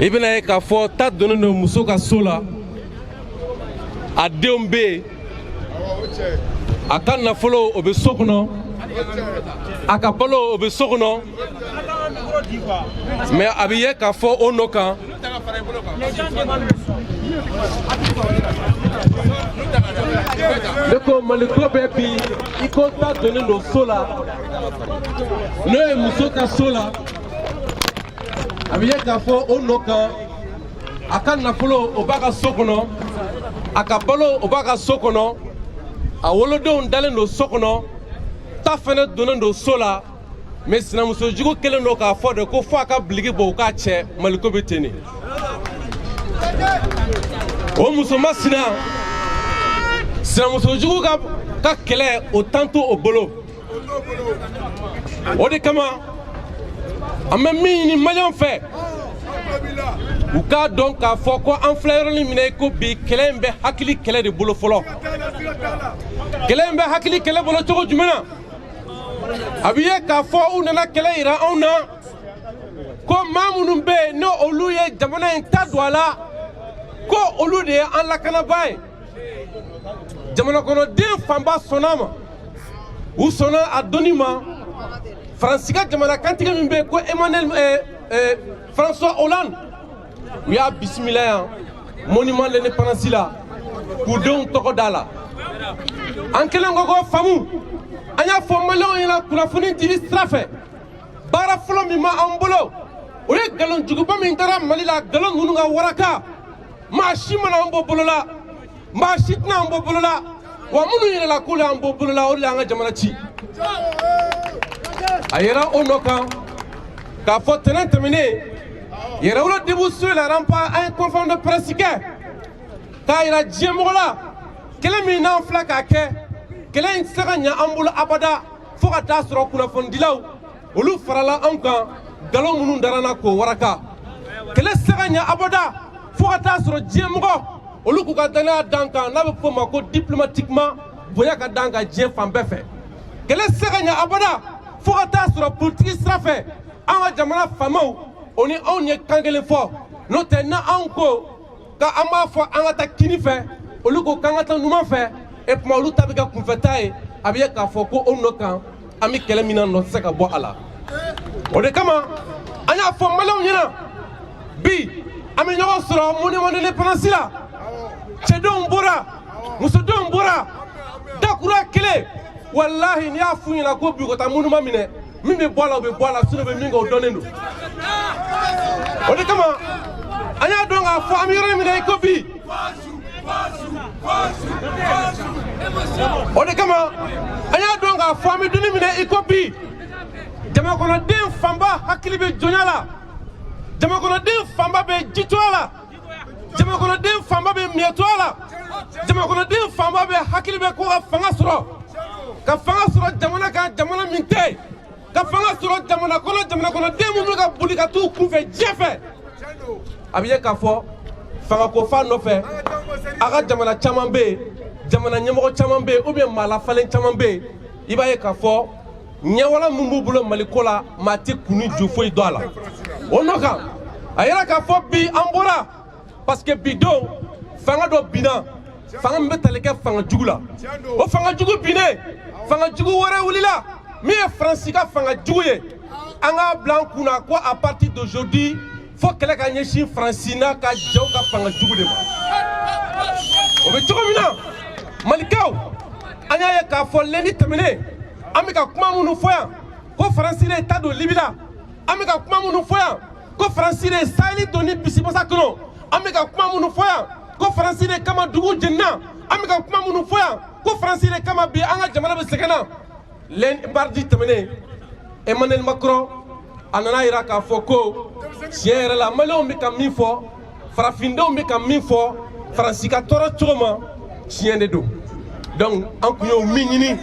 I bɛna ye k'a fɔ ta donnen don muso ka so la a denw bɛ yen a ka nafolo o bɛ so kɔnɔ a ka balo o bɛ so kɔnɔ mais a bɛ ye k'a fɔ o nɔ kan ne ko maliko bɛ bi i ko ta donnen don so la n'o ye muso ka so la a bɛ ye k'a fɔ o nɔ kan a ka nafolo o b'a ka so kɔnɔ a ka balo o b'a ka so kɔnɔ a wolodenw dalen don so kɔnɔ ta fɛnɛ donnen don so la mais sinamusojugu kelen don k'a fɔ de ko fo a ka biliki bɔ u k'a cɛ maliko bɛ ten de o muso masina sinamusojugu ka kɛlɛ o tan to o bolo o de kama an bɛ min ɲini maliyɛnw fɛ u k'a dɔn k'a fɔ ko an filɛ yɔrɔnin min na ko bi kɛlɛ in bɛ hakili kɛlɛ de bolo fɔlɔ kɛlɛ in bɛ hakili kɛlɛ bolo cogo jumɛn na a bɛ ye k'a fɔ u nana kɛlɛ yira anw na ko maa minnu bɛ yen n'olu ye jamana in ta don a la ko olu de ye an lakanabaa ye jamana kɔnɔden fanba sɔnna a ma u sɔnna a donni ma faransi ka jamana kantigi min bɛ yen ko Emmanuel François Hollande u y'a bisimila yan monument de l'indépendance la k'u denw tɔgɔ d'a la an kɛlen ko k'o faamu an y'a fɔ maliyɛnw ɲɛna kunnafoni dili sira fɛ baara fɔlɔ min b'an bolo o ye nkalonjuguba min kɛra Mali la nkalon ninnu ka waraka maa si mana an bɔ bolo la maa si tɛna an bɔ bolo la wa minnu yɛrɛla k'olu y'an bɔ bolo la olu de y'an ka jamana ci a yɛrɛ o nɔ kan k'a fɔ tɛnɛn tɛmɛnen yɛrɛwolo debu sur la rempart an ye conférence de presse kɛ k'a yira diɲɛmɔgɔ la kɛlɛ min n'an filɛ k'a kɛ kɛlɛ in tɛ se ka ɲɛ an bolo abada fo ka taa sɔrɔ kunnafonidilaw olu farala anw kan nkalon minnu darana k'o waraka kɛlɛ tɛ se ka ɲɛ abada fo ka taa sɔrɔ diɲɛmɔgɔ olu k'u ka danaya d'an kan n'a bɛ f'o ma ko diplomatiquement bonya ka d'an kan diɲɛ fan bɛɛ fɛ kɛlɛ tɛ se ka ɲɛ abada fo ka taa sɔrɔ politiki sira fɛ an ka jamana faamaw o ni anw ye kan kelen fɔ n'o tɛ na anw ko k'an b'a fɔ an ka taa kini fɛ olu ko k'an ka taa numan fɛ et kuma olu ta bɛ kɛ kunfɛta ye a bɛ ye k'a fɔ ko o nɔ kan an bɛ kɛlɛ min na nɔ tɛ se ka bɔ a la o de kama an y'a fɔ maliyɛnw ɲɛna bi an bɛ ɲɔgɔn sɔrɔ monument de l'indépendance la cɛdenw bɔra musodenw bɔra dakura kelen walahi n'i y'a f'u ɲɛna ko bi u ka taa monument minɛ min bɛ bɔ a la o bɛ bɔ a la sinon bɛ min kɛ o dɔnnen don o de kama an y'a dɔn k'a fɔ an bɛ yɔrɔ min na i ko bi o de kama an y'a dɔn k'a fɔ an bɛ donni min na i ko bi jamanakɔnɔden fanba hakili bɛ jɔnya la jamanakɔnɔden fanba bɛ jitoya la jamanakɔnɔden fanba bɛ miyɛtoya la jamanakɔnɔden fanba bɛ hakili bɛ ko ka fanga sɔrɔ jamana kan jamana min tɛ ka fanga sɔrɔ jamana kɔnɔden minnu bɛ ka boli ka t'u kunfɛ diɲɛ fɛ a bɛ ye k'a fɔ fangako fa nɔfɛ a ka jamana caman bɛ yen jamana ɲɛmɔgɔ caman bɛ yen ou bien maa lafalen caman bɛ yen i b'a ye k'a fɔ ɲɛwala min b'u bolo Maliko la maa tɛ kun ni ju foyi dɔn a la o nɔ kan a yɛrɛ k'a fɔ bi an bɔra parce que bi don fanga dɔ binna fanga min bɛ tali kɛ fanga jugu la o fanga jugu binnen fanga jugu wɛrɛ wulila min ye Faransi ka fanga jugu ye an k'a bila an kunna ko à partir d'aujourd'hui fo kɛlɛ ka ɲɛsin Faransi n'a ka jɛw ka fanga jugu de ma o bɛ cogo min na Malikaw an y'a ye k'a fɔ lundi tɛmɛnen an bɛ ka kuma minnu fɔ yan ko Faransi de ye ta don Libi la an bɛ ka kuma minnu fɔ yan ko Faransi de ye Saheli donni bisimasa kɔnɔ an bɛ ka kuma minnu fɔ yan ko Faransi de kama dugu jenina an bɛ ka kuma minnu fɔ yan ko Faransi de kama bi an ka jamana bɛ sɛgɛn na mardi tɛmɛnen Emmanuel Macron a nana yira k'a fɔ ko tiɲɛ yɛrɛ la maliyɛnw bɛ ka min fɔ farafindenw bɛ ka min fɔ Faransi ka tɔɔrɔ cogo ma tiɲɛ de don donc an tun y'o min ɲini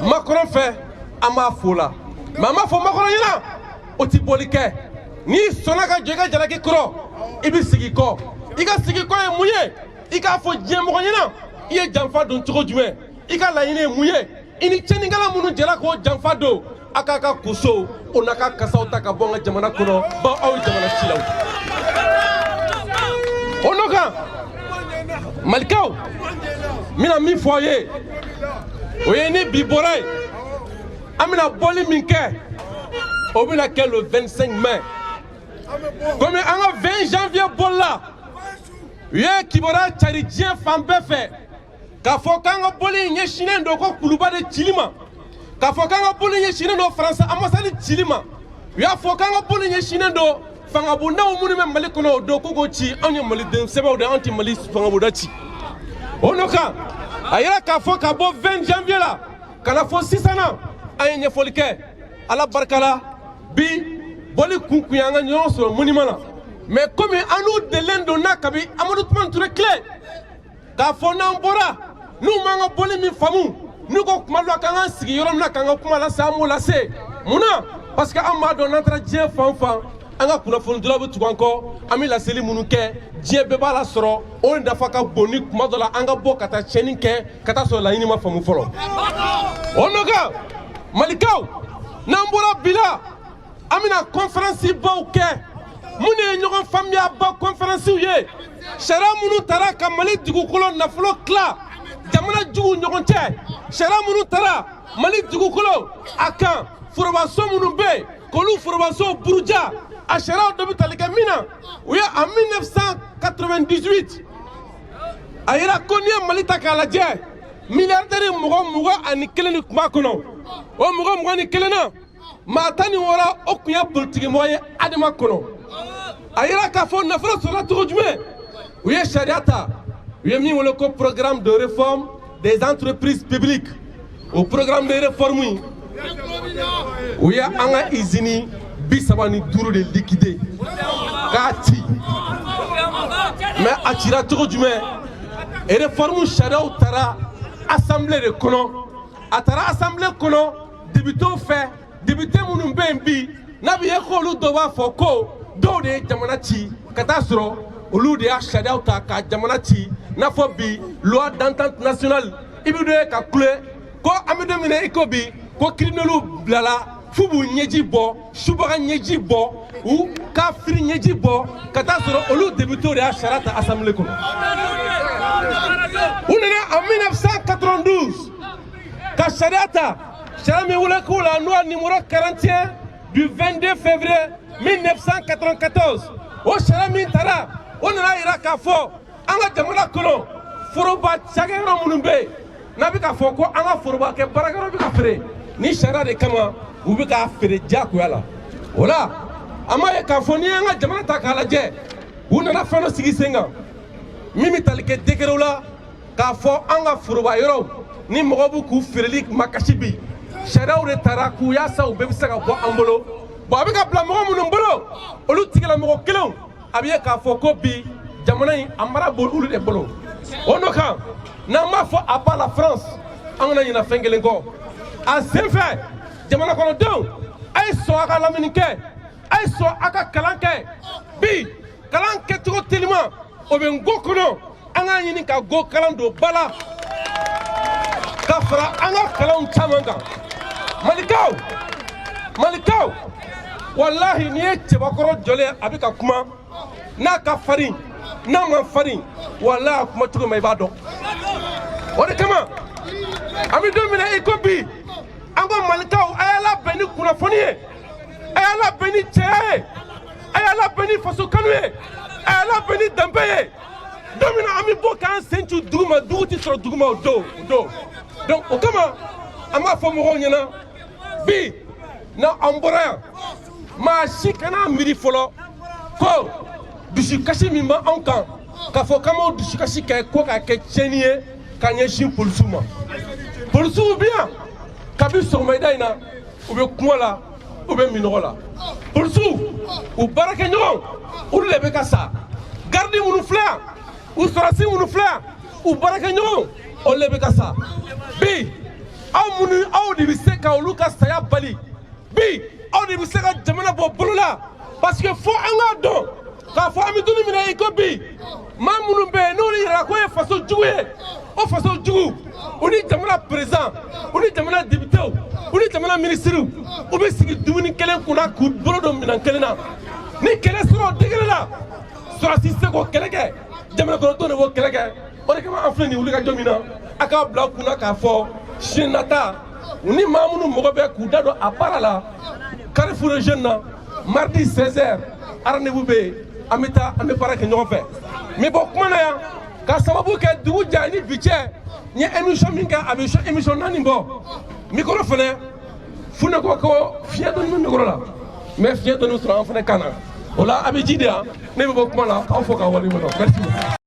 Macron fɛ an b'a fo la mais an b'a fɔ Macron ɲɛna o tɛ boli kɛ n'i sɔnna ka jɔ i ka jalaki kɔrɔ i bɛ sigi kɔ i ka sigi kɔ ye mun ye i k'a fɔ diɲɛmɔgɔ ɲɛna i ye janfa don cogo jumɛn i ka laɲini ye mun ye i ni cɛnnikɛla minnu jɛra k'o janfa don a k'a ka koso o n'a ka kasaw ta ka bɔ an ka jamana kɔnɔ bawo aw ye jamana cilaw kan malikaw mina min fɔ ye o ye ni bi bɔra ye an bɛna bɔli min kɛ o bɛna kɛ le 25 mai komi an ka 20 janvier bɔli la u ye kibaruya cari diɲɛ fan bɛɛ fɛ k'a fɔ k'an ka bɔli in ɲɛsinnen don ko kuluba de cili ma k'a fɔ k'an ka bɔli ɲɛsinnen don faransi ambasadi cili ma u y'a fɔ k'an ka bɔli ɲɛsinnen don fangabondaw minnu bɛ Mali kɔnɔ o don ko k'o ci anw ye maliden sɛbɛw de an tɛ Mali fangabonda ci o n'o kan a yira k'a fɔ ka bɔ 20 janvier la ka na fɔ sisan na an ye ɲɛfɔli kɛ ala barika la bi bɔli kun ye an ka ɲɔgɔn sɔrɔ monument na mais komi an n'u delilen don n'a kabi Amadu Tumani Ture tile k'a fɔ n'an bɔra n'u m'an ka bɔli min faamu n'u ko kuma dɔ la k'an k'an sigi yɔrɔ min na k'an ka kuma lase an b'o lase munna parce que an b'a dɔn n'an taara diɲɛ fan fan an ka kunnafonidilaw bɛ tugu an kɔ an bɛ laseli minnu kɛ diɲɛ bɛɛ b'a la sɔrɔ o nafa ka bon ni kuma dɔ la an ka bɔ ka taa tiɲɛni kɛ ka taa sɔrɔ laɲini ma faamu fɔlɔ o n'o kan malikaw n'an bɔra bi la an bɛna conférence baw kɛ mun de ye ɲɔgɔn faamuyaba conférence ye sariya minnu taara ka Mali dugukolo nafolo tila jamana juguw ɲɔgɔn cɛ sariya minnu taara Mali dugukolo a kan forobaso minnu bɛ yen k'olu forobaso buruja a sariyaw dɔ bɛ tali kɛ min na u ye en 1998 a yira ko n'i ye Mali ta k'a lajɛ milliardaire mɔgɔ 21 de tun b'a kɔnɔ o mɔgɔ 21 na maa 16 o tun ye politigimɔgɔ ye adama kɔnɔ a yira k'a fɔ nafolo sɔrɔla cogo jumɛn u ye sariya ta u ye min wele ko programme de réforme des entreprises publiques o programme de réforme in u ye an ka usine 35 de liquider k'a ci mais a cira cogo jumɛn réforme sariyaw taara assemblée de kɔnɔ a taara assemblée kɔnɔ députés fɛ députés minnu bɛ yen bi n'a bɛ ye ko olu dɔw b'a fɔ ko dɔw de ye jamana ci ka taa sɔrɔ olu de y'a sariyaw ta ka jamana ci n'a fɔ bi loi d'entente nationale i bɛ don ye ka kule ko an bɛ don min na i ko bi ko criminels bilala f'u b'u ɲɛji bɔ subaga ɲɛji bɔ u kafiri ɲɛji bɔ ka taa sɔrɔ olu députés de y'a sariya ta assemblée kɔnɔ u nana en 1992 ka sariya ta sariya min wele k'o la loi numéro 41 du 22 février 1994 o sariya min taara o nana yira k'a fɔ an ka jamana kɔnɔ foroba cakɛyɔrɔ minnu bɛ yen n'a bɛ k'a fɔ ko an ka foroba kɛ baarakɛyɔrɔ bɛ ka feere ni sariya de kama u bɛ k'a feere diyagoya la o la an b'a ye k'a fɔ n'i y'an ka jamana ta k'a lajɛ u nana fɛn dɔ sigi sen kan min bɛ tali kɛ décret la k'a fɔ an ka foroba yɔrɔw ni mɔgɔw bɛ k'u feereli makasi bi sariyaw de taara k'u yaasa u bɛɛ bɛ se ka bɔ an bolo bon a bɛ ka bila mɔgɔ minnu bolo olu tigilamɔgɔ kelenw a bɛ ye k'a fɔ ko bi jamana in a mara b'olu de bolo o n'o kan n'an b'a fɔ à part la France an kana ɲinɛ fɛn kelen kɔ a sen fɛ jamana kɔnɔdenw a ye sɔn a ka lamini kɛ a ye sɔn a ka kalan kɛ bi kalan kɛcogo telima o bɛ Ngo kɔnɔ an k'a ɲini ka Ngo kalan don ba la ka fara an ka kalanw caman kan malikaw walahi n'i ye cɛbakɔrɔ jɔlen a bɛ ka kuma n'a ka farin n'a ma farin walahi a kuma cogo min i b'a dɔn o de kama an bɛ don min na i ko bi an ko malikaw a y'a labɛn ni kunnafoni ye a y'a labɛn ni cɛya ye a y'a labɛn ni faso kanu ye a y'a labɛn ni danbe ye don min na an bɛ bɔ k'an sen cu dugu ma dugu tɛ sɔrɔ dugu ma o don donc o kama an b'a fɔ mɔgɔw ɲɛna bi n'an bɔra yan maa si kana miiri fɔlɔ ko dusukasi min bɛ anw kan k'a fɔ k'an b'o dusukasi kɛ ko k'a kɛ tiɲɛni ye ka ɲɛsin polisiw ma polisiw bɛ yan kabi sɔgɔmada in na u bɛ kungo la u bɛ minɔgɔ la polisiw u baarakɛɲɔgɔnw olu de bɛ ka sa garidi minnu filɛ yan u sɔrɔdasi minnu filɛ yan u baarakɛɲɔgɔnw olu de bɛ ka sa bi aw de bɛ se ka olu ka saya bali bi aw de bɛ se ka jamana bɔ bolo la parce que fo an k'a dɔn k'a fɔ an bɛ don min na i ko bi maa minnu bɛ yen n'olu yɛrɛ ko ye faso jugu ye o faso jugu u ni jamana président u ni jamana députés u ni jamana ministres u bɛ sigi dumuni kelen kunna k'u bolo don minɛn kelen na ni kɛlɛ sera o degré la sɔrɔdasi tɛ se k'o kɛlɛ kɛ jamana kɔnɔdenw de b'o kɛlɛ kɛ o de kama an filɛ nin wuli ka jɔ min na a k'a bila kunna k'a fɔ sini nata ni maa minnu mɔgɔ bɛ k'u da don a baara la Carrefour Jeune na mardi 16h rendez-vous bɛ yen an bɛ taa an bɛ baara kɛ ɲɔgɔn fɛ n bɛ bɔ kuma na yan ka sababu kɛ dugu jɛ ni bi cɛ n ye émission min kɛ a bɛ émission 4 bɔ micro fɛnɛ Fune ko fiɲɛ dɔɔni bɛ micro la mais fiɲɛ dɔɔni sɔrɔ an fɛnɛ kan na o la a bɛ ji de yan ne bɛ bɔ kuma na k'aw fo k'aw waleɲuman dɔn merci.